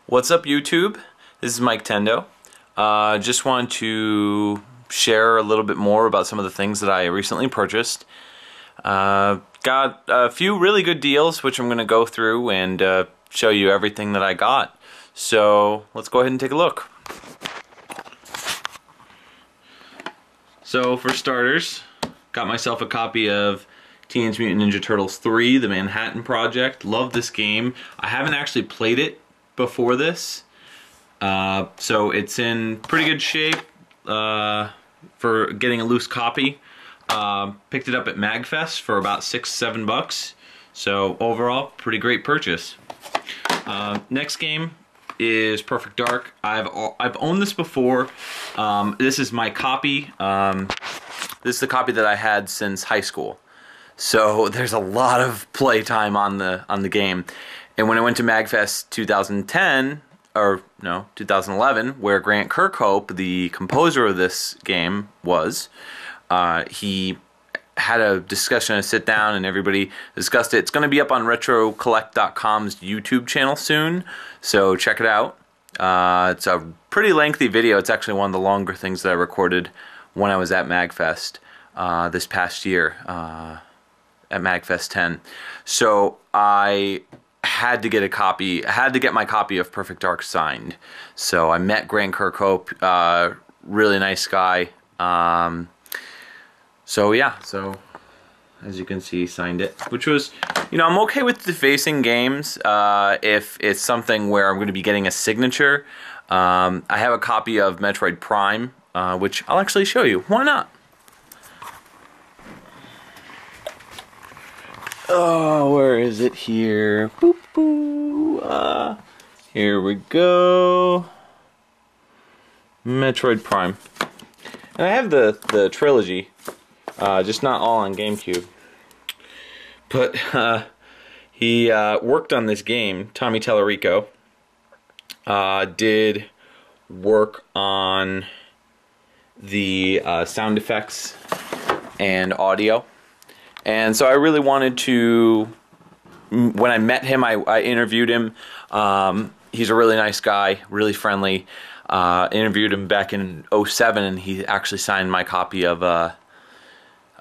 What's up, YouTube? This is Miketendo. Just want to share a little bit more about some of the things that I recently purchased. Got a few really good deals, which I'm going to go through and show you everything that I got. So let's go ahead and take a look. So for starters, got myself a copy of Teenage Mutant Ninja Turtles 3, The Manhattan Project. Love this game. I haven't actually played it before this, so it's in pretty good shape for getting a loose copy. Picked it up at MagFest for about $6-7. So overall, pretty great purchase. Next game is Perfect Dark. I've owned this before. This is my copy. This is the copy that I had since high school. So there's a lot of play time on the game. And when I went to MagFest 2011, where Grant Kirkhope, the composer of this game, was, he had a discussion, a sit down, and everybody discussed it. It's going to be up on RetroCollect.com's YouTube channel soon, so check it out. It's a pretty lengthy video. It's actually one of the longer things that I recorded when I was at MagFest this past year, at MagFest 10. So I had to get a copy. I had to get my copy of Perfect Dark signed. So I met Grant Kirkhope, really nice guy. So yeah, so as you can see, he signed it, which was, I'm okay with defacing games if it's something where I'm going to be getting a signature. I have a copy of Metroid Prime, which I'll actually show you. Why not? Oh, where is it here? Boop, boo. Here we go. Metroid Prime. And I have the trilogy, just not all on GameCube. But he worked on this game. Tommy Tallarico did work on the sound effects and audio. And so I really wanted to, when I met him, I interviewed him. He's a really nice guy, really friendly. Interviewed him back in 2007, and he actually signed my copy of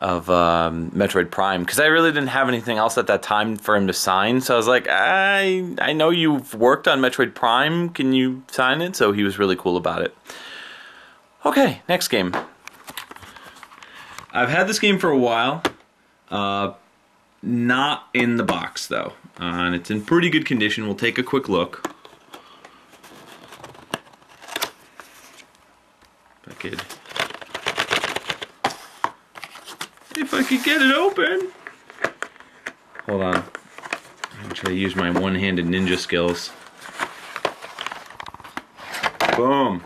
Metroid Prime, because I really didn't have anything else at that time for him to sign. So I was like, I know you've worked on Metroid Prime, can you sign it? So he was really cool about it. Okay, next game. I've had this game for a while. Not in the box though, and it's in pretty good condition. We'll take a quick look. If I could get it open. Hold on. I'm gonna try to use my one-handed ninja skills. Boom.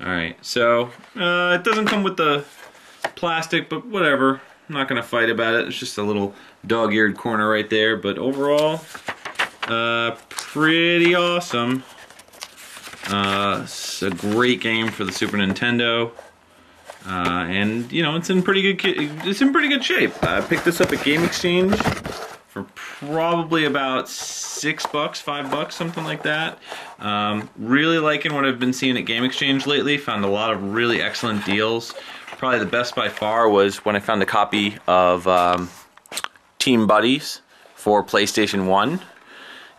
Alright, so it doesn't come with the plastic, but whatever. I'm not going to fight about it. It's just a little dog-eared corner right there. But overall, pretty awesome. It's a great game for the Super Nintendo. And it's in pretty good shape. I picked this up at Game Exchange for probably about $6, $5, something like that. Really liking what I've been seeing at Game Exchange lately. Found a lot of really excellent deals. Probably the best by far was when I found a copy of Team Buddies for PlayStation 1,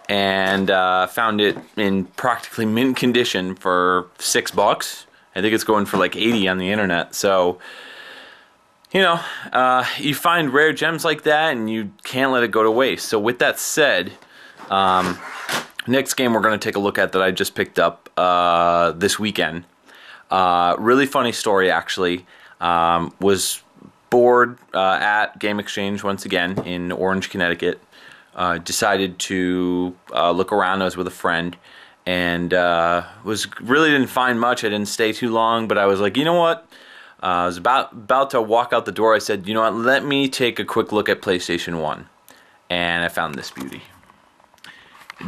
and found it in practically mint condition for $6. I think it's going for like 80 on the internet. So, you find rare gems like that, and you can't let it go to waste. So with that said, next game we're going to take a look at that I just picked up this weekend. Really funny story, actually. Was bored at Game Exchange once again in Orange, Connecticut. Decided to look around. I was with a friend, and really didn't find much. I didn't stay too long, but I was like, you know what? I was about to walk out the door. I said, you know what? Let me take a quick look at PlayStation 1, and I found this beauty.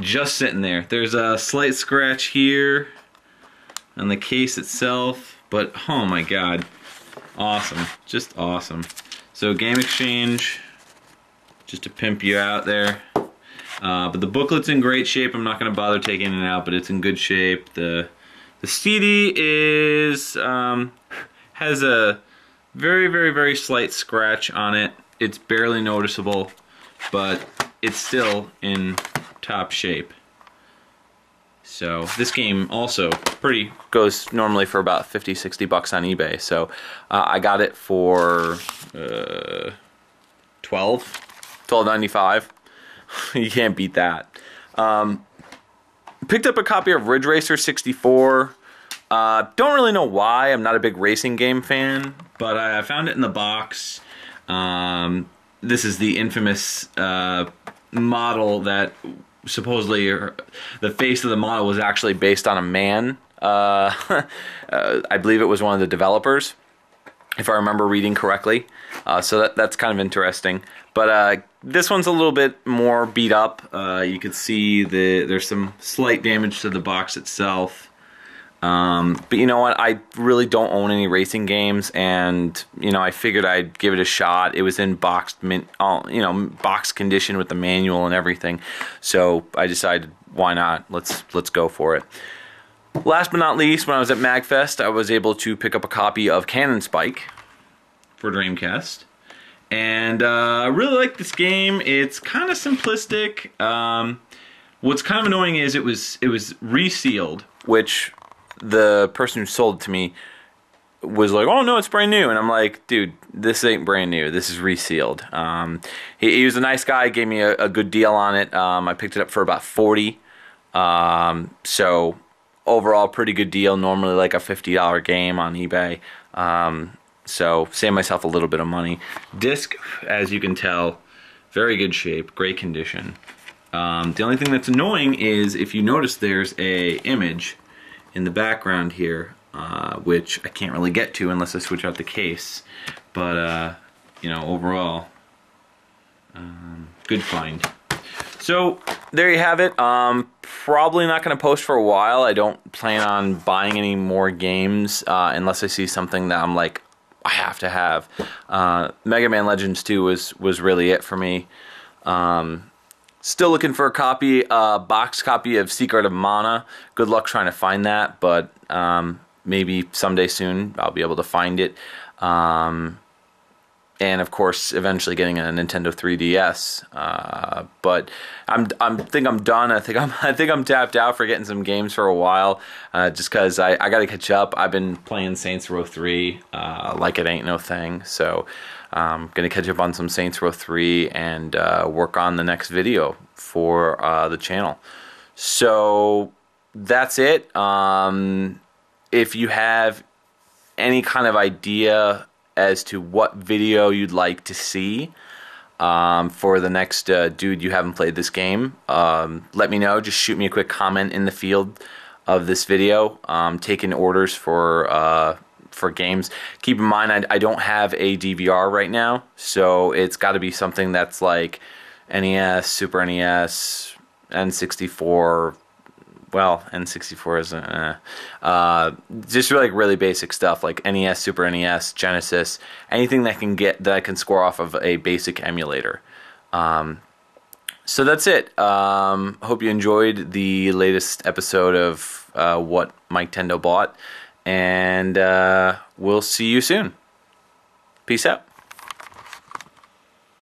Just sitting there. There's a slight scratch here on the case itself, but oh my god. Awesome, just awesome. So Game Exchange, just to pimp you out there. But the booklet's in great shape. I'm not going to bother taking it out, but it's in good shape. The CD is has a very, very, very slight scratch on it. It's barely noticeable, but it's still in top shape. So this game also goes normally for about 50-60 bucks on eBay. So I got it for $12.95. You can't beat that. Picked up a copy of Ridge Racer 64. Don't really know why. I'm not a big racing game fan, but I found it in the box. This is the infamous model that supposedly the face of the model was actually based on a man. I believe it was one of the developers, if I remember reading correctly. So that's kind of interesting. But this one's a little bit more beat up. You can see there's some slight damage to the box itself. But you know what? I really don't own any racing games, and you know, I figured I'd give it a shot. It was in box condition with the manual and everything. So I decided, why not? Let's go for it. Last but not least, when I was at MagFest, I was able to pick up a copy of Cannon Spike for Dreamcast. And I really like this game. It's kind of simplistic. What's kind of annoying is it was resealed, which the person who sold it to me was like, "Oh no, it's brand new," and I'm like, "Dude, this ain't brand new. This is resealed." He was a nice guy, gave me a good deal on it. I picked it up for about $40. So overall, pretty good deal. Normally like a $50 game on eBay. So save myself a little bit of money. Disc, as you can tell, very good shape, great condition. The only thing that's annoying is if you notice there's a image in the background here, which I can't really get to unless I switch out the case. But you know, overall, good find. So there you have it. Probably not going to post for a while. I don't plan on buying any more games unless I see something that I'm like, I have to have. Mega Man Legends 2 was really it for me. Still looking for a copy, box copy of Secret of Mana. Good luck trying to find that, but maybe someday soon I'll be able to find it. And of course, eventually getting a Nintendo 3DS. But I think I'm done. I think I'm tapped out for getting some games for a while. Just because I got to catch up. I've been playing Saints Row 3 like it ain't no thing. So I'm gonna catch up on some Saints Row 3 and work on the next video for the channel. So that's it. If you have any kind of idea as to what video you'd like to see for the next dude you haven't played this game, let me know. Just shoot me a quick comment in the field of this video. Taking orders for games. Keep in mind, I don't have a DVR right now, so it's got to be something that's like NES, Super NES, N64. Well, N64 isn't. Just really basic stuff like NES, Super NES, Genesis, anything that I can score off of a basic emulator. So that's it. Hope you enjoyed the latest episode of what Miketendo bought, and we'll see you soon. Peace out.